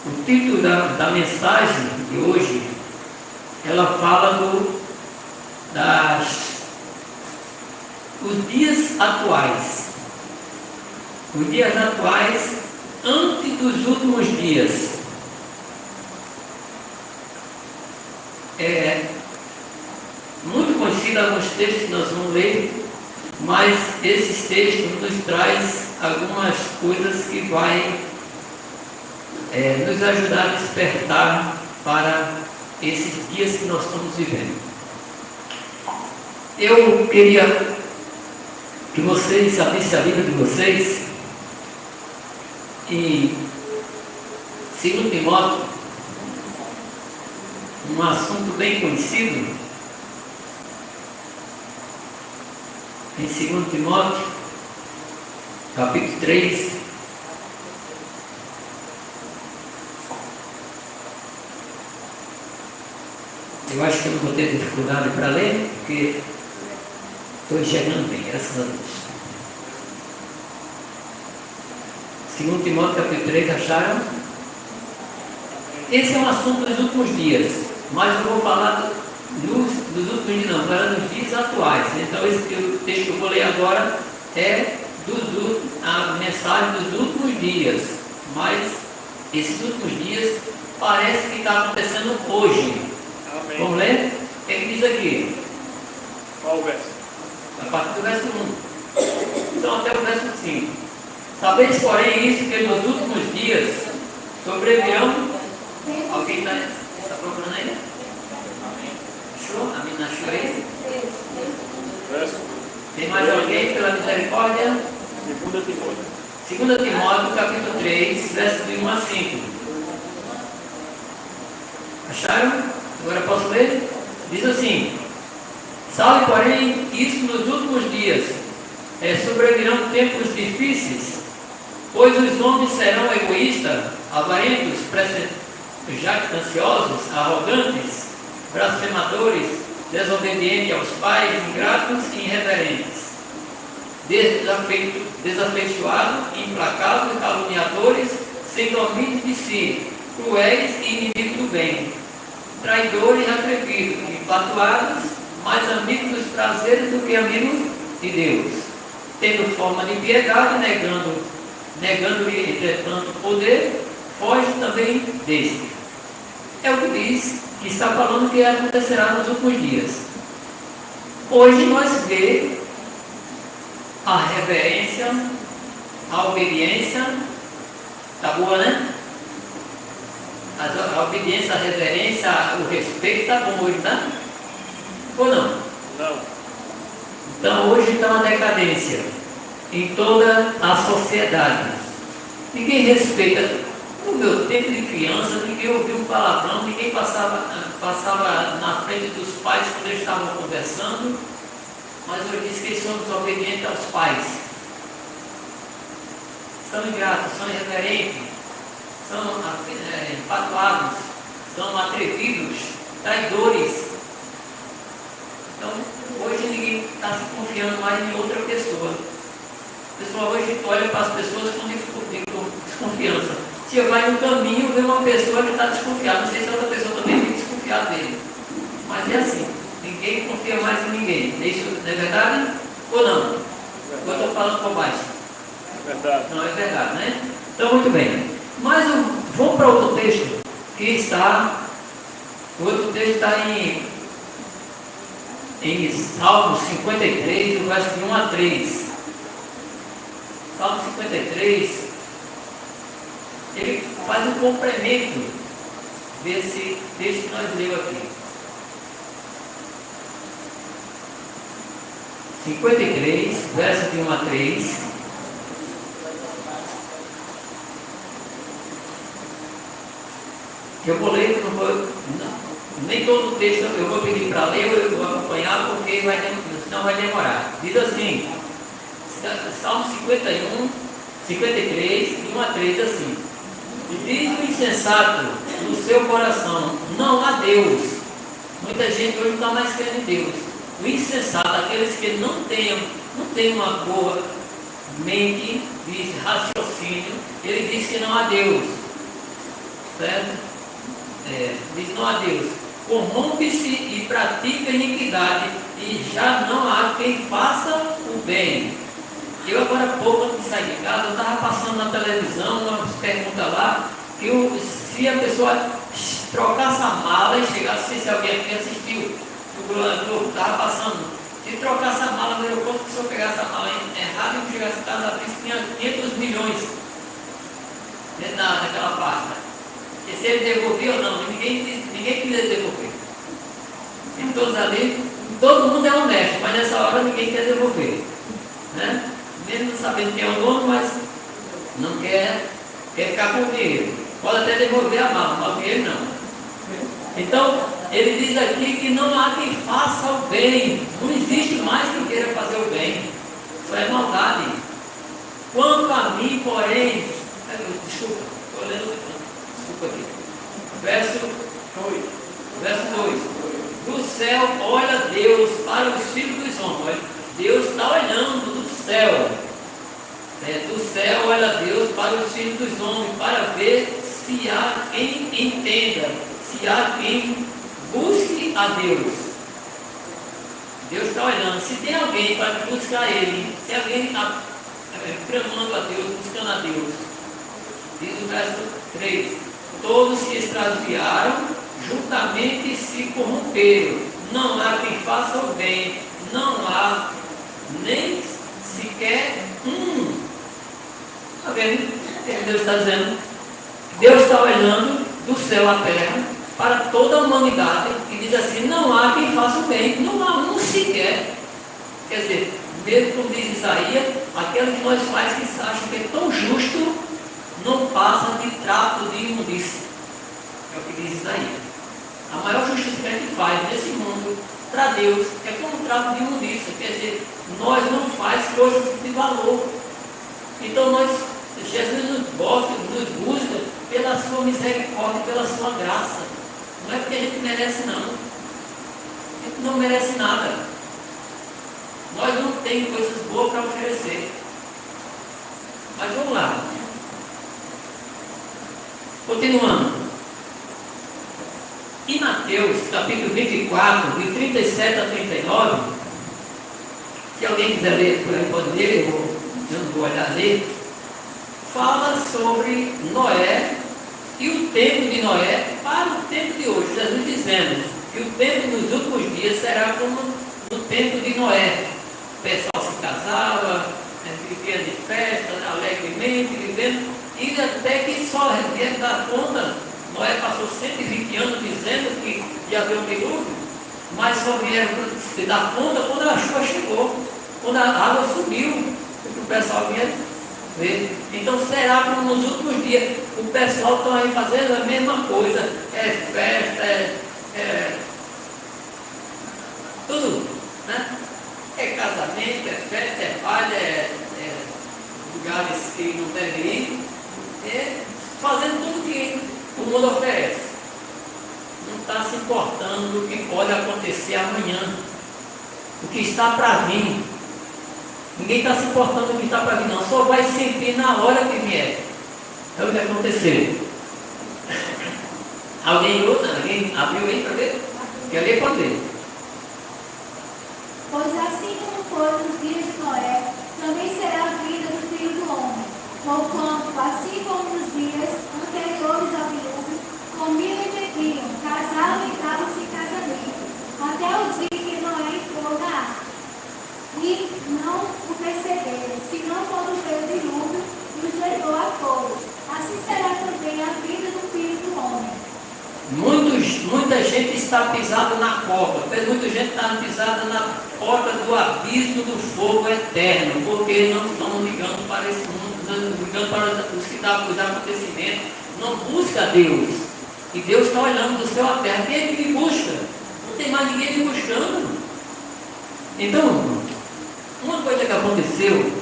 O título da mensagem de hoje, ela fala os dias atuais. Os dias atuais antes dos últimos dias. É muito conhecido alguns textos que nós vamos ler, mas esses textos nos traz algumas coisas que vai nos ajudar a despertar para esses dias que nós estamos vivendo. Eu queria que vocês abrissem a Bíblia de vocês em 2 Timóteo, um assunto bem conhecido, em 2 Timóteo, capítulo 3. Eu acho que eu não vou ter dificuldade para ler, porque estou enxergando bem, graças a Deus. 2 Timóteo, capítulo 3, acharam? Esse é um assunto dos últimos dias, mas eu vou falar dos últimos dias, não, para dos dias atuais. Então, o texto que eu vou ler agora é a mensagem dos últimos dias, mas esses últimos dias parece que está acontecendo hoje. Amém. Vamos ler? O que diz aqui? Qual o verso? A partir do verso 1. Então, até o verso 5. Sabeis, porém, isso, que nos últimos dias sobrevirão. Alguém está procurando aí? Achou? A menina achou aí? Verso. Tem mais alguém pela misericórdia? 2 Timóteo. 2 Timóteo, capítulo 3, verso de 1 a 5. Acharam? Agora posso ler? Diz assim: sabe, porém, isso nos últimos dias sobrevirão tempos difíceis, pois os homens serão egoístas, avarentos, jactanciosos, arrogantes, blasfemadores, desobedientes aos pais, ingratos e irreverentes, desafeiçoados, implacáveis, caluniadores, sem domínio de si, cruéis e inimigos do bem, traidores, atrevidos, infatuados, mais amigos dos prazeres do que amigos de Deus, tendo forma de piedade, negando-lhe, entretanto, o poder, foge também deste. É o que diz, que está falando que acontecerá nos últimos dias. Hoje nós vemos a reverência, a obediência, tá boa, né? A obediência, a reverência, o respeito está bom hoje, né? Ou não? Não. Então hoje está uma decadência em toda a sociedade. Ninguém respeita. No meu tempo de criança, ninguém ouvia um palavrão, ninguém passava na frente dos pais quando eles estavam conversando, mas hoje diz que eles são desobedientes aos pais. São ingratos, são irreverentes, são infatuados, são atrevidos, traidores. Então, hoje ninguém está se confiando mais em outra pessoa. O pessoal hoje olha para as pessoas com desconfiança. Se eu vai no caminho, vê uma pessoa que está desconfiada. Não sei se a outra pessoa também tem desconfiado dele. Mas é assim, ninguém confia mais em ninguém. Isso não é verdade? Ou não? Ou eu estou falando por baixo? É verdade. Não, é verdade, né? Então, muito bem. Mas vamos para outro texto que está. O outro texto está em Salmo 53, do verso de 1 a 3. Salmo 53, ele faz um complemento desse texto que nós lemos aqui. 53, verso de 1 a 3. Eu vou ler, nem todo o texto eu vou pedir para ler, eu vou acompanhar, porque senão vai demorar. Diz assim, Salmo 51, 53, de 1 a 3, assim: e diz o insensato no seu coração, não há Deus. Muita gente hoje não está mais crendo em Deus. O insensato, aqueles que não têm uma boa mente de raciocínio, ele diz que não há Deus. certo? Diz não a Deus, corrompe-se e pratica iniquidade, e já não há quem faça o bem. Eu agora há pouco, antes de sair de casa, eu estava passando na televisão uma pergunta lá, que se a pessoa trocasse a mala e chegasse, se alguém aqui assistiu, o Globo estava passando, se trocasse a mala no aeroporto, se a pessoa pegasse a mala errada e chegasse em casa, tinha 500 milhões naquela pasta. E se ele devolvia ou não, ninguém queria devolver. E todos ali, todo mundo é honesto, mas nessa hora ninguém quer devolver. Né? Mesmo não sabendo quem é o dono, mas não quer ficar com o dinheiro. Pode até devolver a mala, mas o dinheiro não. Então, ele diz aqui que não há quem faça o bem. Não existe mais quem queira fazer o bem. Isso é maldade. Quanto a mim, porém, desculpa, estou lendo, desculpa aqui. Verso 2. Do céu olha Deus para os filhos dos homens. Deus está olhando do céu. Do céu olha Deus para os filhos dos homens, para ver se há quem entenda, se há quem busque a Deus. Deus está olhando. Se tem alguém para buscar Ele, se alguém está clamando a Deus, buscando a Deus. Diz o verso 3: todos se extraviaram, juntamente se corromperam. Não há quem faça o bem, não há nem sequer um. Está vendo? Deus está dizendo. Deus está olhando do céu à terra para toda a humanidade e diz assim: não há quem faça o bem, não há um sequer. Quer dizer, mesmo como diz Isaías, aquele que nós faz que acha que é tão justo, não passa de trato de imundícia. É o que diz Isaías. A maior justiça que a gente faz nesse mundo para Deus é como um trato de imundícia. Quer dizer, nós não faz coisas de valor. Então Jesus nos busca pela sua misericórdia, pela sua graça. Não é porque a gente merece, não. A gente não merece nada. Nós não temos coisas boas para oferecer. Mas vamos lá. Continuando. Em Mateus, capítulo 24, de 37 a 39, se alguém quiser ler, pode ler, eu não vou olhar ler, fala sobre Noé e o tempo de Noé para o tempo de hoje. Jesus dizendo que o tempo dos últimos dias será como no tempo de Noé. O pessoal se casava, vivia de festa, alegremente, vivendo, e até que só vier dar conta. Noé passou 120 anos dizendo que ia haver um dilúvio, mas só vieram se dar conta quando a chuva chegou, quando a água subiu, porque o pessoal vinha ver. Então será como nos últimos dias, o pessoal está aí fazendo a mesma coisa, é festa, tudo, né? É casamento, é festa, é baile, é lugares que não devem ir, fazendo tudo que o mundo oferece. Não está se importando do que pode acontecer amanhã, o que está para vir. Ninguém está se importando do que está para vir, não. Só vai sentir na hora que vier. É o que aconteceu. Alguém abriu aí para ver? Quer ler? Pode ler. Pois assim como foi nos dias de Noé, também será a vida do Filho do Homem. Porquanto, assim como nos dias anteriores ao dilúvio, comiam e bebiam, casavam e davam-se em casamento, até o dia que Noé entrou na arca. E não o perceberam, senão quando veio o dilúvio e os levou a todos. Assim será também a vida do Filho do Homem. Muita gente está pisada na cova, muita gente está pisada na porta do abismo do fogo eterno, porque não estão ligando para esse mundo, ligando para os acontecimentos, não busca a Deus. E Deus está olhando do céu à terra. Quem é que me busca? Não tem mais ninguém me buscando. Então, uma coisa que aconteceu,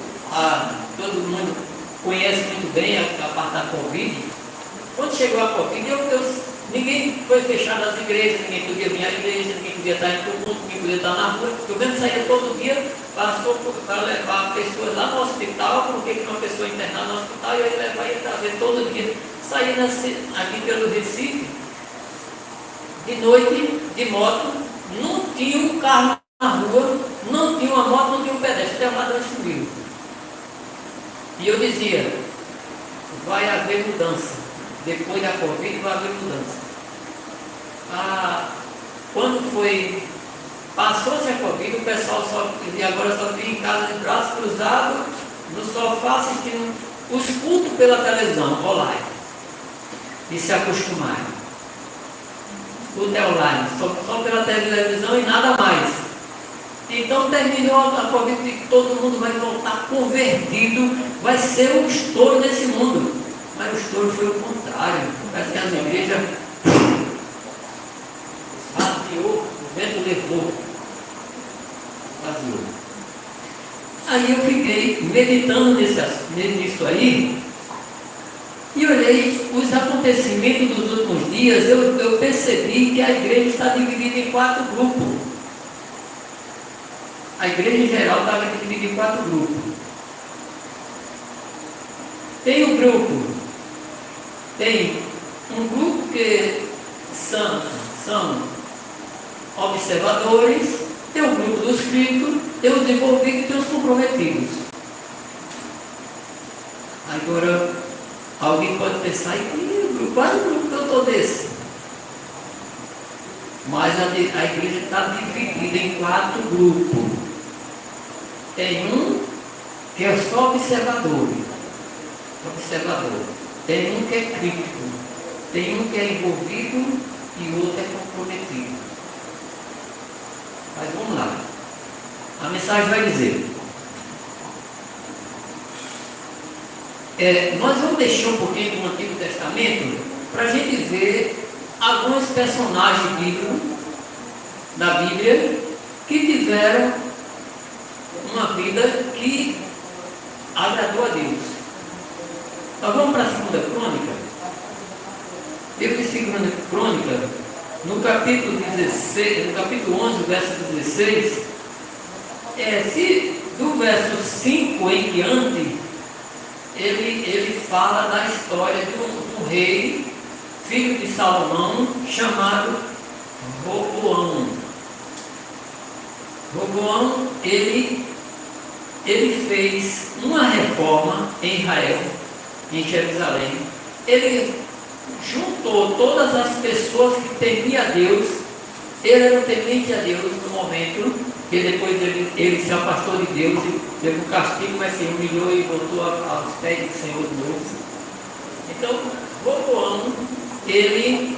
todo mundo conhece muito bem a parte da Covid. Quando chegou a Covid, ninguém foi fechado as igrejas, ninguém podia vir à igreja, ninguém podia estar em culto, ninguém podia estar na rua. O governo saía todo dia para levar pessoas lá no hospital, porque tinha uma pessoa internada no hospital, e ele levava e trazia todo dia saí aqui pelo Recife, de noite, de moto, não tinha um carro na rua, não tinha uma moto, não tinha um pedestre, até o ladrão subiu. E eu dizia, vai haver mudança, depois da Covid vai haver mudança. Quando passou-se a Covid, o pessoal agora só fica em casa de braços cruzados, no sofá assistindo os cultos pela televisão, online, e se acostumaram. Tudo é online, só pela televisão e nada mais. Então terminou a Covid e todo mundo vai voltar convertido, vai ser um estouro nesse mundo. Mas o estouro foi o contrário. Parece que as igrejas vaziou, o vento levou, vaziou. Aí eu fiquei meditando nisso aí, e olhei os acontecimentos dos últimos dias, eu percebi que a igreja está dividida em 4 grupos. A igreja em geral estava dividida em 4 grupos. Tem um grupo que são observadores, tem um grupo dos críticos, tem os envolvidos e tem os comprometidos. Agora, alguém pode pensar, qual é o grupo que eu estou desse? Mas a igreja está dividida em 4 grupos. Tem um que é só observador. Tem um que é crítico. Tem um que é envolvido e o outro é comprometido. Mas vamos lá. A mensagem vai dizer. Nós vamos deixar um pouquinho do Antigo Testamento para a gente ver alguns personagens bíblicos da Bíblia que tiveram uma vida que agradou a Deus. Nós vamos para a 2ª Crônica. Livro de 2ª Crônica, no capítulo 16, no capítulo 11, verso 16, do verso 5 em diante, ele fala da história de um rei, filho de Salomão, chamado Roboão. Roboão, ele fez uma reforma em Israel, em Jerusalém. Ele juntou todas as pessoas que temiam a Deus. Ele era um temente a Deus no momento, que depois ele se afastou de Deus e teve um castigo, mas se humilhou e voltou aos pés do Senhor de novo. Então, Roboão, ele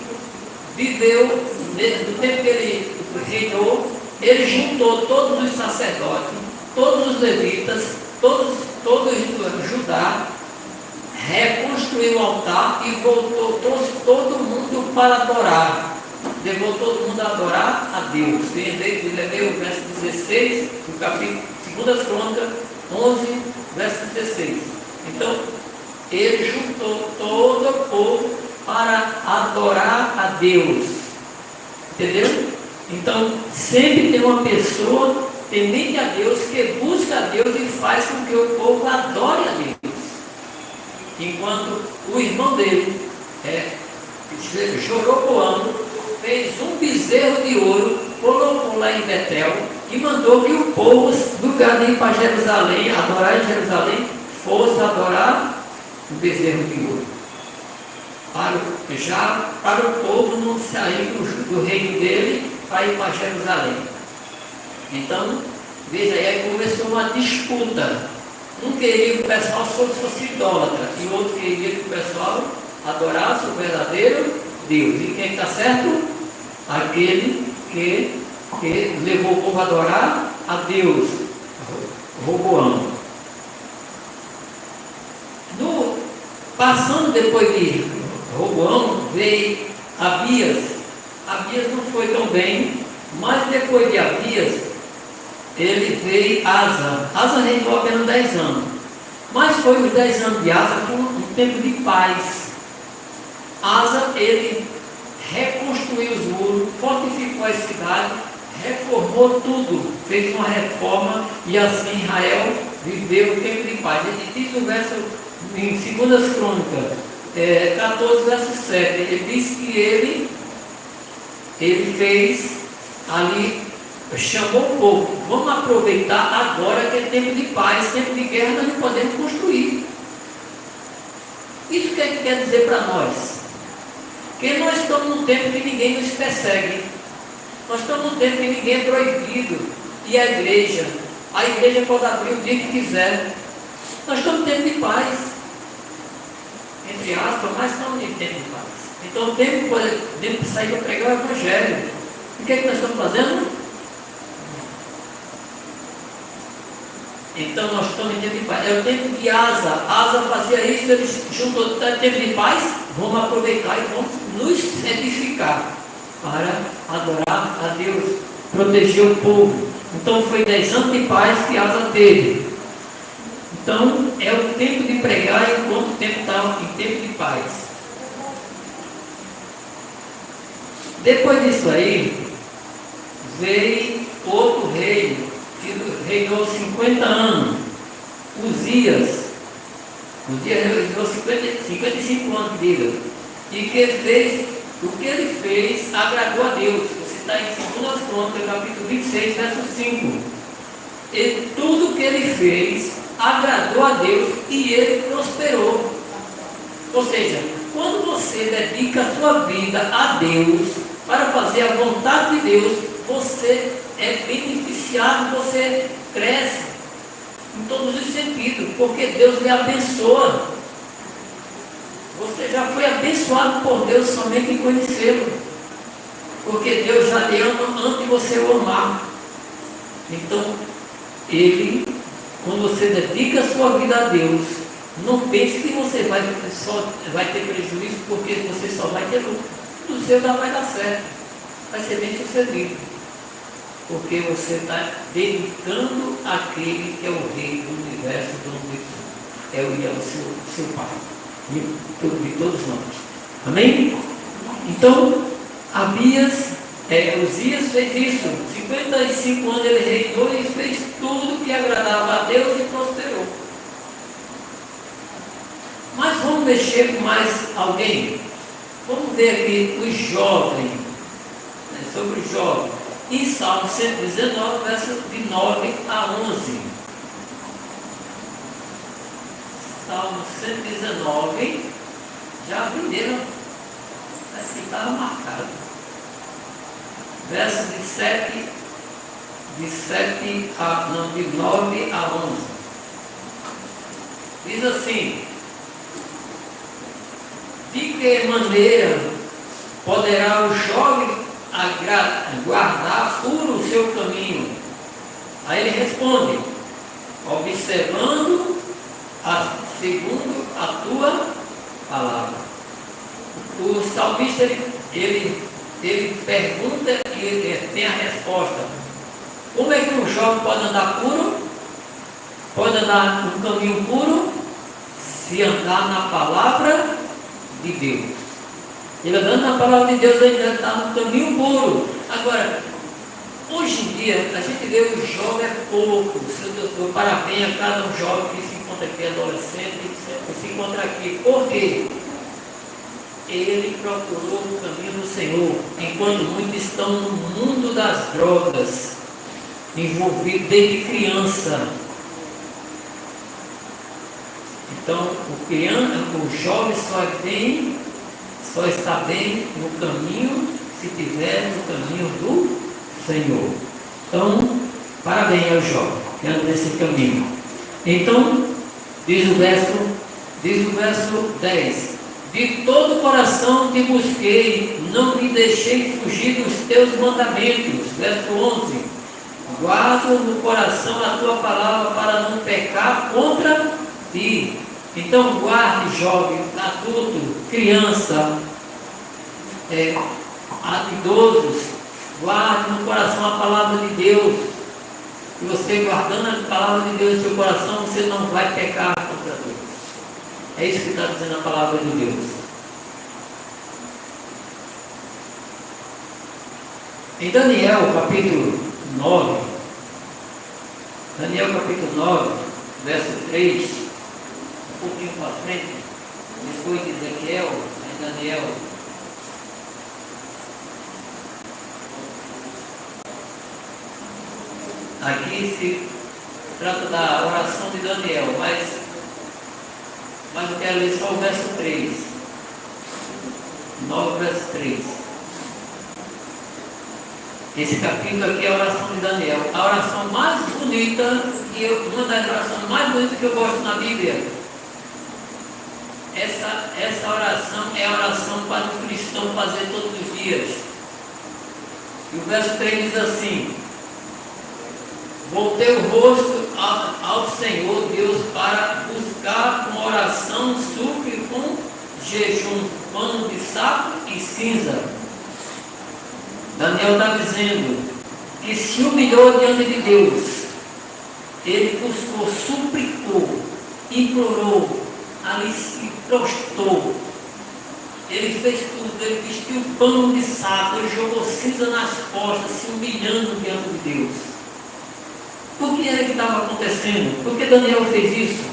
viveu, no tempo que ele reinou, ele juntou todos os sacerdotes, todos os levitas, todo Judá, reconstruiu o altar e trouxe todo mundo para adorar. Levou todo mundo a adorar a Deus. Levei o verso 16, do capítulo 2 Crônicas 11, verso 16. Então, ele juntou todo o povo para adorar a Deus. Entendeu? Então, sempre tem uma pessoa temente a Deus que busca a Deus e faz com que o povo adore a Deus. Enquanto o irmão dele, Jeroboão, fez um bezerro de ouro, colocou lá em Betel e mandou que o povo, no lugar de ir para Jerusalém, adorar em Jerusalém, fosse adorar o bezerro de ouro. Para o povo não sair do reino dele para ir para Jerusalém. Então, veja aí, começou uma disputa. Um queria que o pessoal fosse idólatra e o outro queria que o pessoal adorasse o verdadeiro Deus. E quem está certo? Aquele que levou o povo a adorar a Deus, Roboão. Passando depois de Roboão, veio Abias. Abias não foi tão bem, mas depois de Abias, ele veio Asa. Asa reinou apenas 10 anos. Mas foi os 10 anos de Asa com um tempo de paz. Asa, ele reconstruiu os muros, fortificou as cidades, reformou tudo, fez uma reforma e assim Israel viveu um tempo de paz. Ele diz o verso em 2 Crônicas 14, verso 7, ele diz que ele fez ali, chamou o povo, vamos aproveitar agora que é tempo de paz, tempo de guerra, nós não podemos construir. Isso o que é que quer dizer para nós? Que nós estamos num tempo que ninguém nos persegue, nós estamos num tempo que ninguém é proibido, e a igreja pode abrir o dia que quiser, nós estamos num tempo de paz, entre aspas, mas estamos em tempo de paz. Então o tempo que podemos sair para pregar o Evangelho. O que é que nós estamos fazendo? Então nós estamos em tempo de paz. É o tempo de Asa. Asa fazia isso, ele juntou tempo de paz, vamos aproveitar e vamos nos edificar para adorar a Deus, proteger o povo. Então foi 10 anos de paz que Asa teve. Então é o tempo de pregar enquanto o tempo está em tempo de paz. Depois disso aí, veio outro rei, que reinou 50 anos, Uzias reinou 55 anos de vida, e que ele fez, o que ele fez agradou a Deus. Você está em 2 Crônicas, capítulo 26, verso 5. E tudo que ele fez agradou a Deus e ele prosperou. Ou seja, quando você dedica a sua vida a Deus, para fazer a vontade de Deus, você é beneficiado, você cresce em todos os sentidos, porque Deus lhe abençoa. Você já foi abençoado por Deus somente em conhecê-lo, porque Deus já lhe ama antes de você o amar. Então, quando você dedica a sua vida a Deus, não pense que você vai ter prejuízo, porque você só vai ter lucro. O seu já vai dar certo, vai ser bem sucedido, porque você está dedicando àquele que é o Rei do universo, do mundo, é o seu Pai, de todos nós. Amém? Então, Uzias fez isso, 55 anos ele reinou e fez tudo que agradava a Deus e prosperou. Mas vamos mexer com mais alguém? Vamos ver aqui os jovens, sobre os jovens, em Salmo 119, versos de 9 a 11. Salmo 119, já viram, parece que estava marcado. Versos de 9 a 11. Diz assim: de que maneira poderá o jovem guardar puro o seu caminho? Aí ele responde: observando segundo a tua palavra. O salmista ele pergunta e ele tem a resposta. Como é que um jovem pode andar puro? Pode andar no caminho puro se andar na palavra de Deus. Ele andando na palavra de Deus, ele está no caminho puro. Agora, hoje em dia, a gente vê o jovem é pouco. Eu parabéns a cada um jovem que se encontra aqui, adolescente, que se encontra aqui. Por quê? Ele procurou o caminho do Senhor, enquanto muitos estão no mundo das drogas, envolvidos desde criança. Então, o jovem só está bem no caminho, se estiver no caminho do Senhor. Então, parabéns ao jovem que anda nesse caminho. Então, diz o verso 10: de todo o coração te busquei, não me deixei fugir dos teus mandamentos. Verso 11: guardo no coração a tua palavra para não pecar contra ti. Então guarde, jovem, adulto, criança, idosos, guarde no coração a palavra de Deus. E você guardando a palavra de Deus no seu coração, você não vai pecar contra Deus. É isso que está dizendo a palavra de Deus. Em Daniel capítulo 9, verso 3, um pouquinho para frente, depois de Ezequiel, em Daniel. Aqui se trata da oração de Daniel, mas eu quero ler só o verso 3. 9, verso 3. Esse capítulo aqui é a oração de Daniel. A oração mais bonita, uma das orações mais bonitas que eu gosto na Bíblia. Essa oração é a oração para o cristão fazer todos os dias. E o verso 3 diz assim: voltei o rosto ao Senhor Deus para buscar com oração, súplica, com jejum, pano de saco e cinza. Daniel está dizendo que se humilhou diante de Deus. Ele buscou, suplicou, implorou, ali se prostrou. Ele fez tudo, ele vestiu pano de saco, ele jogou cinza nas costas, se humilhando diante de Deus. Por que era que estava acontecendo? Por que Daniel fez isso?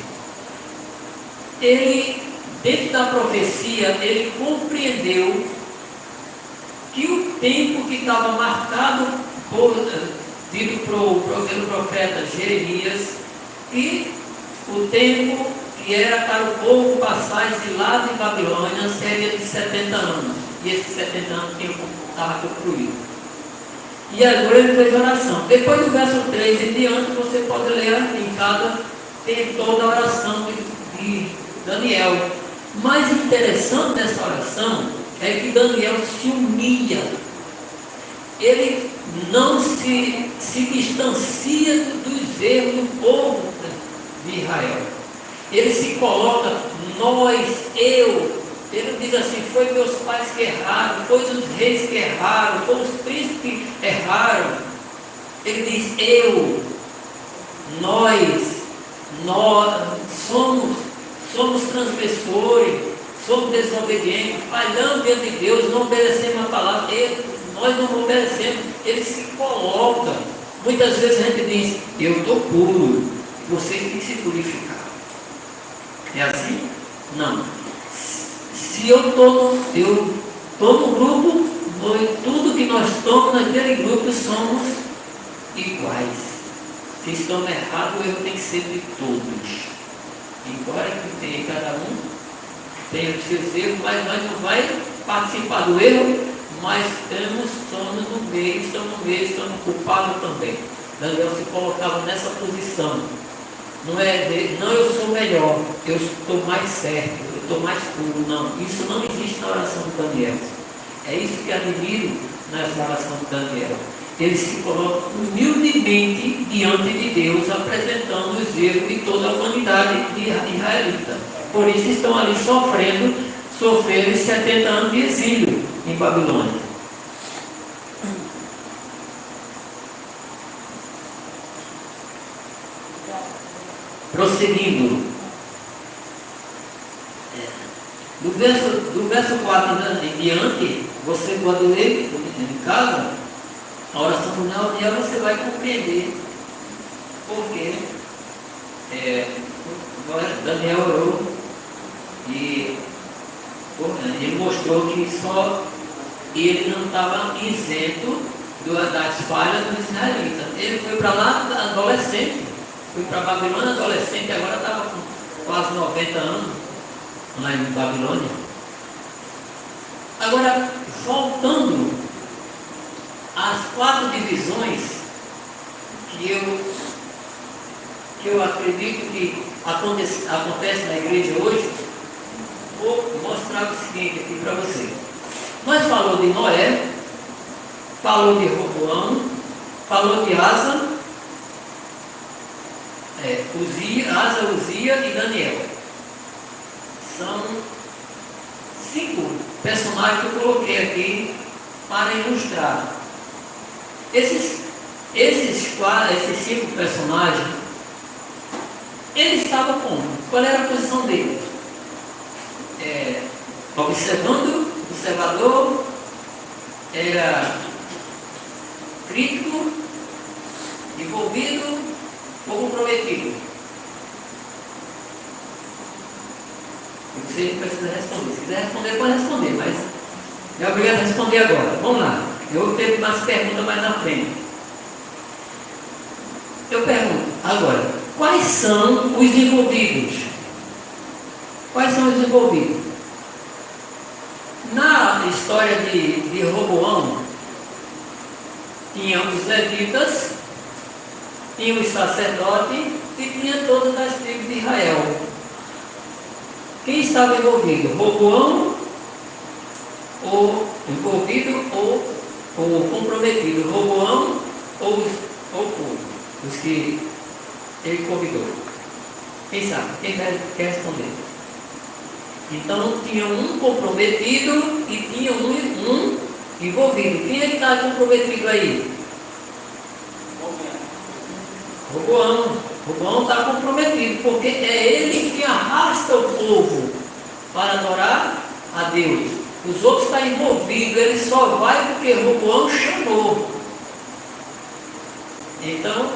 Ele, dentro da profecia, ele compreendeu que o tempo que estava marcado dito pelo profeta Jeremias, que o tempo que era para o povo passar exilado em Babilônia seria de 70 anos. E esses 70 anos estava concluído. E agora ele fez oração. Depois do verso 3 em diante, você pode ler em cada, tem toda a oração de Daniel. Mais interessante dessa oração é que Daniel se humilha. Ele não se distancia dos erros do povo de Israel. Ele se coloca, nós, eu. Ele diz assim: foi meus pais que erraram, foi os reis que erraram, foi os príncipes que erraram. Ele diz: eu, nós somos transgressores, somos desobedientes, falhamos diante de Deus, não obedecemos a palavra, nós não obedecemos. Ele se coloca. Muitas vezes a gente diz: eu estou puro, vocês têm que se purificar. É assim? Não. Se eu estou no grupo, tudo que nós estamos naquele grupo somos iguais. Se estamos errados, o erro tem que ser de todos. Embora que tenha cada um, tenha os seus erros, mas nós não vai participar do erro, mas somos no meio, estamos culpados também. Daniel se colocava nessa posição. Não eu sou melhor, eu estou mais certo, eu estou mais puro. Não, isso não existe na oração de Daniel. É isso que admiro nessa oração de Daniel. Ele se coloca humildemente diante de Deus, apresentando os erros de toda a humanidade israelita. Por isso estão ali sofrendo 70 anos de exílio em Babilônia. Prosseguindo, do verso 4 em diante, você pode ler em casa a oração do Daniel, você vai compreender porque Daniel orou e ele mostrou que só ele não estava isento das falhas dos israelitas. Ele foi para lá adolescente. Fui para Babilônia adolescente, agora estava com quase 90 anos lá em Babilônia. Agora, voltando às 4 divisões que eu acredito que acontece na igreja hoje, vou mostrar o seguinte aqui para você. Nós falamos de Noé, falou de Roboão, falou de Asa, Uzia e Daniel. São 5 personagens que eu coloquei aqui para ilustrar. Esses 5 personagens, ele estava como? Qual era a posição dele? Observador, era crítico, envolvido ou comprometido? Você não precisa responder. Se quiser responder, pode responder, mas é obrigado a responder agora. Vamos lá. Eu tenho umas perguntas mais na frente. Eu pergunto, agora, quais são os envolvidos? Quais são os envolvidos? Na história de Roboão, tinha os levitas, tinha os sacerdotes e tinha todas as tribos de Israel. Quem estava envolvido? Roboão, ou envolvido ou comprometido? Roboão ou o povo? Os que ele convidou. Quem sabe? Quem quer responder? Então tinha um comprometido e tinha um envolvido. Quem é que está comprometido aí? Roboão. Roboão está comprometido, porque é ele que arrasta o povo para adorar a Deus. Os outros estão envolvidos, ele só vai porque Roboão chamou. Então,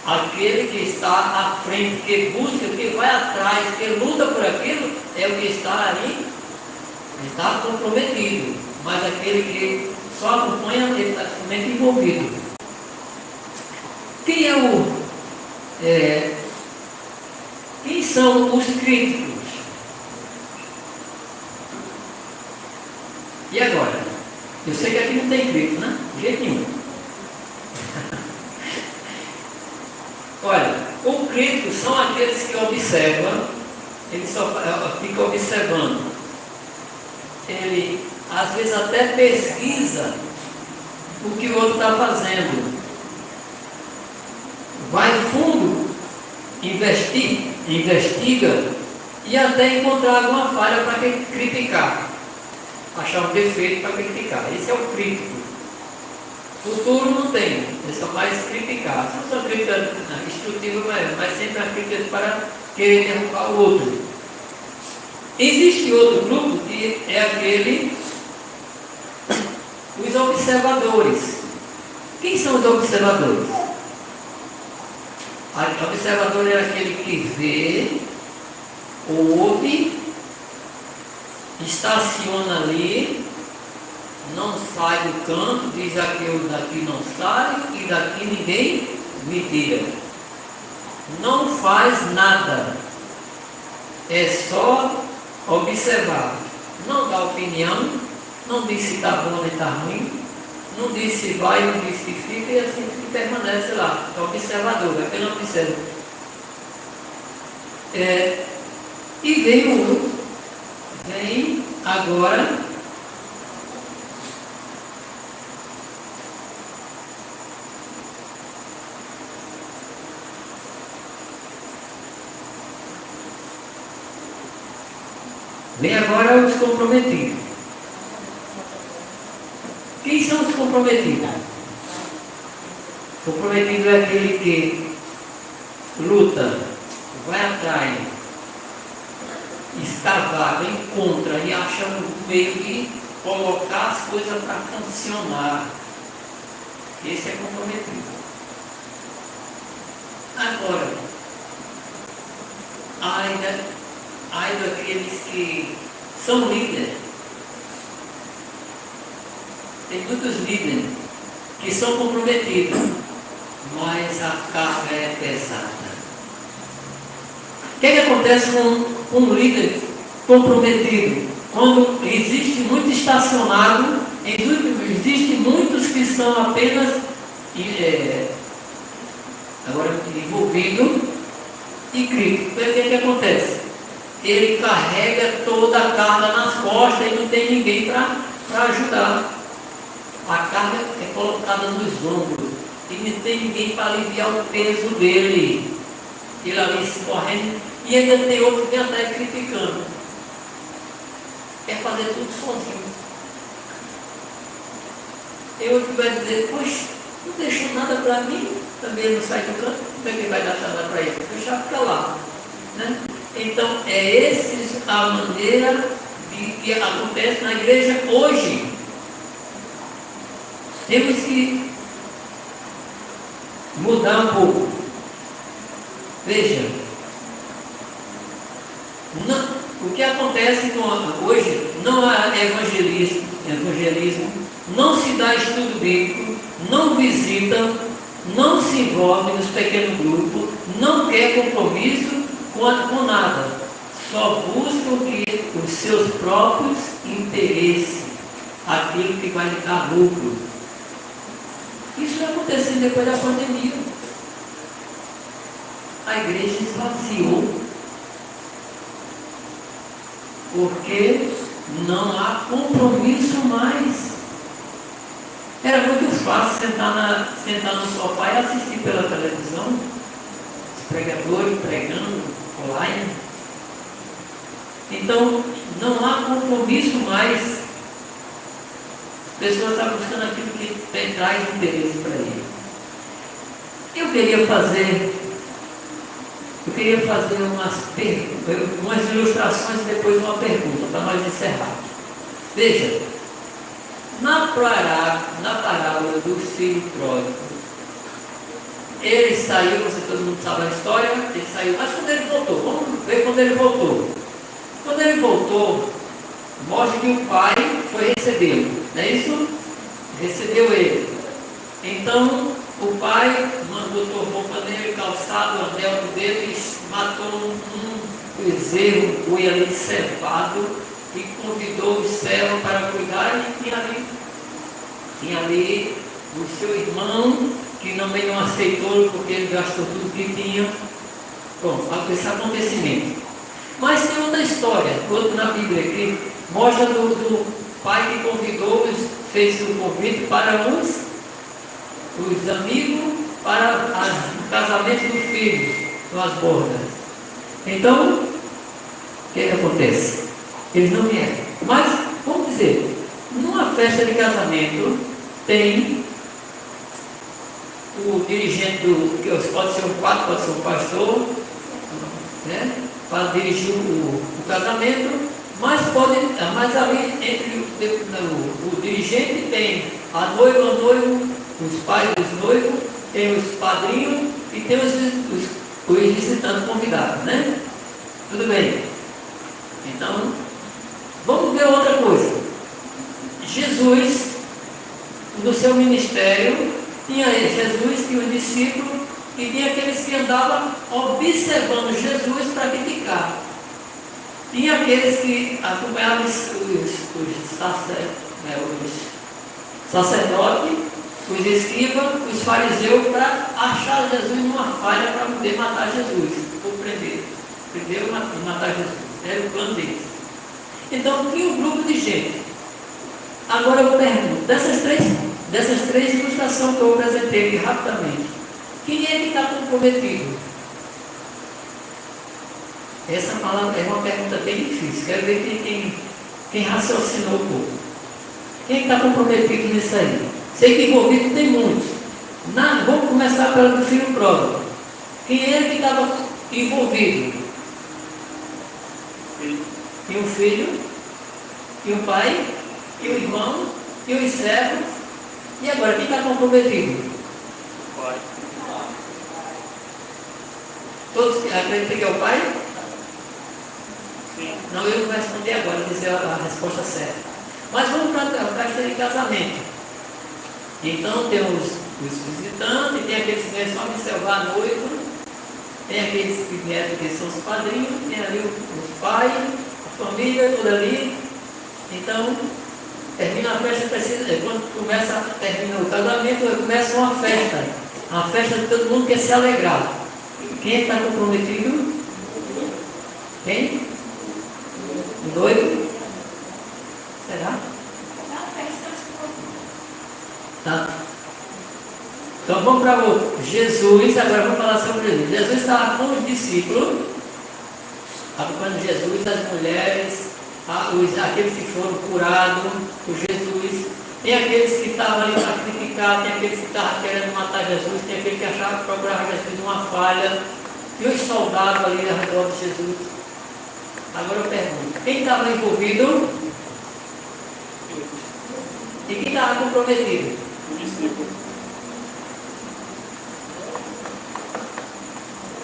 aquele que está à frente, que busca, que vai atrás, que luta por aquilo, é o que está ali, está comprometido. Mas aquele que só acompanha, ele está somente envolvido. Quem é quem são os críticos? E agora? Eu sei que aqui não tem crítico, né? De jeito nenhum. Olha, os críticos são aqueles que observam, ele só fica observando. Ele, às vezes, até pesquisa o que o outro está fazendo. Vai fundo, investiga e até encontrar alguma falha para criticar. Achar um defeito para criticar. Esse é o crítico. Futuro não tem, é só mais criticar. Não só crítica instrutiva, mas sempre a crítica para querer derrubar o outro. Existe outro grupo que é aquele, os observadores. Quem são os observadores? O observador é aquele que vê, ouve, estaciona ali, não sai do canto, diz aqui, eu daqui não saio e daqui ninguém me tira. Não faz nada, é só observar. Não dá opinião, não diz se está bom ou está ruim, não diz se vai, não diz se fica, e assim permanece lá. É observador, é aquele observa. E vem agora os comprometidos. Quem são os comprometidos? Comprometido é aquele que luta, vai atrás, escavar, encontra e acha um meio de colocar as coisas para funcionar. Esse é comprometido. Agora, ai daqueles que são líderes. Tem muitos líderes que são comprometidos, mas a carga é pesada. O que acontece com um líder comprometido? Quando existe muito estacionado, existem muitos que são apenas agora envolvidos e críticos. Então, o que acontece? Ele carrega toda a carga nas costas e não tem ninguém para ajudar. A carga é colocada nos ombros e não tem ninguém para aliviar o peso dele. Ele ali se correndo e ainda tem outro que vem atrás criticando. Quer fazer tudo sozinho. Tem outro que vai dizer, poxa, não deixou nada para mim, também não sai do canto, como é que vai dar nada para ele? Deixar ficar lá. Né? Então, é essa a maneira que acontece na igreja hoje. Temos que mudar um pouco. Veja, O que acontece hoje não há evangelismo, não se dá estudo bíblico, não visitam, não se envolve nos pequenos grupos, não quer compromisso com nada. Só buscam os seus próprios interesses, aquilo que vai lhe dar lucro. Isso vai acontecer depois da pandemia. A igreja esvaziou, porque não há compromisso mais. Era muito fácil sentar no sofá e assistir pela televisão, os pregadores pregando online. Então, não há compromisso mais. As pessoas estão buscando aquilo que traz interesse para ele. Eu queria fazer umas ilustrações e depois uma pergunta para nós encerrarmos. Veja, na parábola do filho pródigo, ele saiu, todo mundo sabe a história, ele saiu, mas quando ele voltou, vamos ver quando ele voltou. Quando ele voltou, mostra que o pai foi recebê-lo, não é isso? Recebeu ele. Então, o pai botou roupa nele, calçado, anel no dedo e matou um bezerro, um boi ali cevado e convidou o servo para cuidar e tinha ali o seu irmão que também não aceitou porque ele gastou tudo que tinha. Bom, esse acontecimento. Mas tem outra história, outra na Bíblia que mostra do pai que convidou, fez o convite para os amigos para o casamento do filho, nas bordas. Então, o que acontece? Eles não vieram. Mas, vamos dizer, numa festa de casamento, tem o dirigente que pode ser um padre, pode ser um pastor, né, para dirigir o casamento, mas ali entre o dirigente tem a noiva, o noivo, os pais dos noivos, tem os padrinhos e tem os visitantes convidados, né? Tudo bem. Então, vamos ver outra coisa. Jesus, no seu ministério, Jesus tinha um discípulo e tinha aqueles que andavam observando Jesus para criticar. Tinha aqueles que acompanhavam os sacerdotes, os escribas, os fariseus, para achar Jesus numa falha para poder matar Jesus, ou prender e matar Jesus. Era o plano deles. Então tinha um grupo de gente. Agora eu pergunto, dessas três ilustrações que eu apresentei aqui rapidamente, quem é que está comprometido? Essa palavra é uma pergunta bem difícil. Quero ver quem raciocinou um pouco. Quem está comprometido nisso aí? Sei que envolvido tem muitos. Vamos começar pelo do filho pródigo. Quem é que estava envolvido? E um filho, e um pai, e um irmão, e os servos. E agora, quem está comprometido? Pai. Todos acreditam que é o pai? Sim. Não, eu não vou responder agora, dizer a resposta certa. Mas vamos para a festa de casamento. Então tem os visitantes, tem aqueles que vêm só observar a noiva, tem aqueles que vieram que são os padrinhos, tem ali os pais, a família, toda ali. Então, termina a festa, quando termina o casamento, começa uma festa que todo mundo quer se alegrar. Quem está comprometido? Quem? O noivo? Será? Tá. Então vamos para o Jesus, agora vamos falar sobre Jesus. Jesus estava com os discípulos, acompanhando Jesus, as mulheres, aqueles que foram curados por Jesus. Tem aqueles que estavam ali para criticar, tem aqueles que estavam querendo matar Jesus, tem aqueles que achavam que procuravam Jesus numa falha, e os soldados ali ao redor de Jesus. Agora eu pergunto, quem estava envolvido? E quem estava comprometido?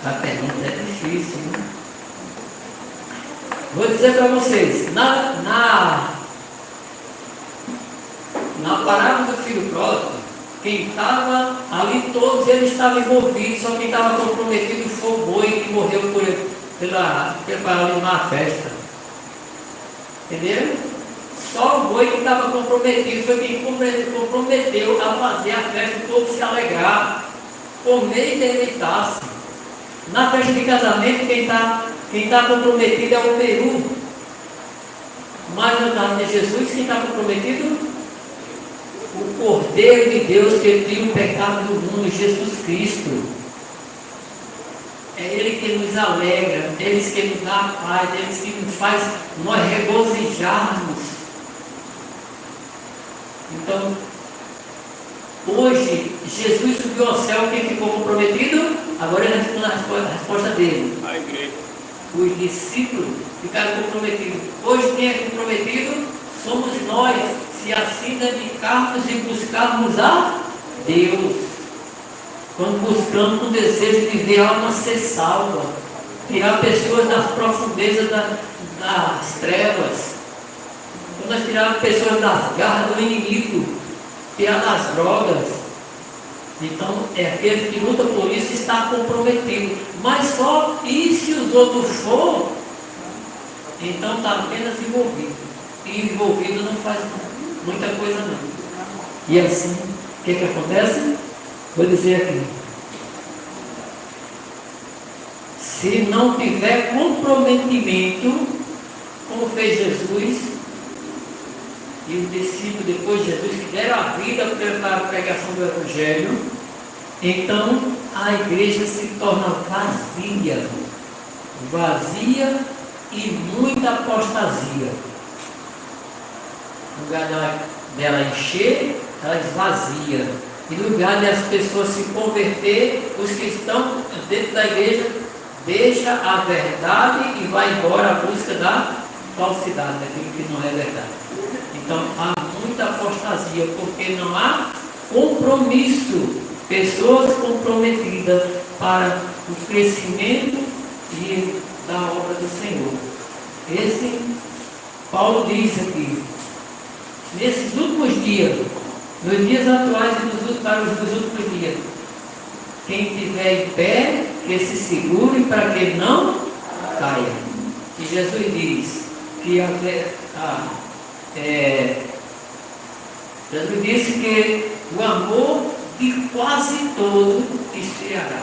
A pergunta é difícil, né? Vou dizer para vocês, na parábola do filho pródigo, quem estava ali, todos eles estavam envolvidos, só quem estava comprometido foi o boi que morreu para animar a festa. Entendeu? Só o boi que estava comprometido foi quem comprometeu a fazer a festa, todos se alegrar, comer e deleitar-se. Na festa de casamento, quem está comprometido é o peru. Mas no caso de Jesus, quem está comprometido? O Cordeiro de Deus que tira o pecado do mundo, Jesus Cristo. É Ele que nos alegra, Ele que nos dá a paz, Ele que nos faz nós regozijarmos. Então, hoje, Jesus subiu ao céu, quem ficou comprometido? Agora ele responde a resposta dele. A igreja. Os discípulos ficaram comprometidos. Hoje, quem é comprometido? Somos nós, se assim dedicarmos e buscarmos a Deus. Quando buscamos com desejo de ver a alma ser salva, tirar pessoas das profundezas das trevas, quando nós tirarmos pessoas das garras do inimigo, tirar das drogas. Então, é aquele que luta por isso está comprometido. Mas só e se os outros for, então está apenas envolvido. E envolvido não faz muita coisa não. E assim, o que acontece? Vou dizer aqui. Se não tiver comprometimento, como fez Jesus, e os discípulos depois de Jesus que deram a vida para a pregação do Evangelho, então a igreja se torna vazia e muita apostasia. No lugar dela encher, ela esvazia. E no lugar das pessoas se converter, os que estão dentro da igreja deixa a verdade e vai embora à busca da falsidade, daquilo que não é verdade. Então há muita apostasia, porque não há compromisso, pessoas comprometidas para o crescimento e da obra do Senhor. Esse Paulo diz aqui, nesses últimos dias, nos dias atuais e para os últimos dias, quem estiver em pé, que se segure para que não caia. E Jesus diz que Jesus disse que o amor de quase todo esfriará.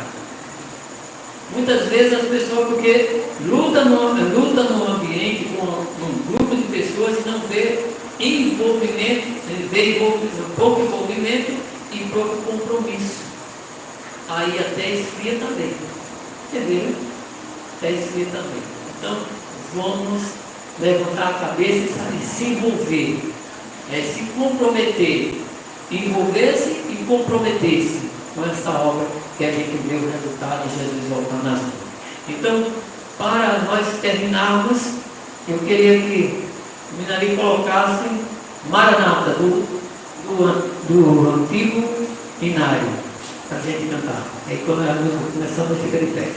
Muitas vezes as pessoas, porque lutam no ambiente com um grupo de pessoas e não vê pouco envolvimento e pouco compromisso. Aí até esfria também. Entendeu? Até esfria também. Então, vamos levantar a cabeça e se envolver. Se comprometer. Envolver-se e comprometer-se com essa obra que a gente vê o resultado de Jesus voltando às mãos. Então, para nós terminarmos, eu queria que o Minari colocasse Maranata do antigo hinário para a gente cantar. Aí quando a música começamos, fica de pé.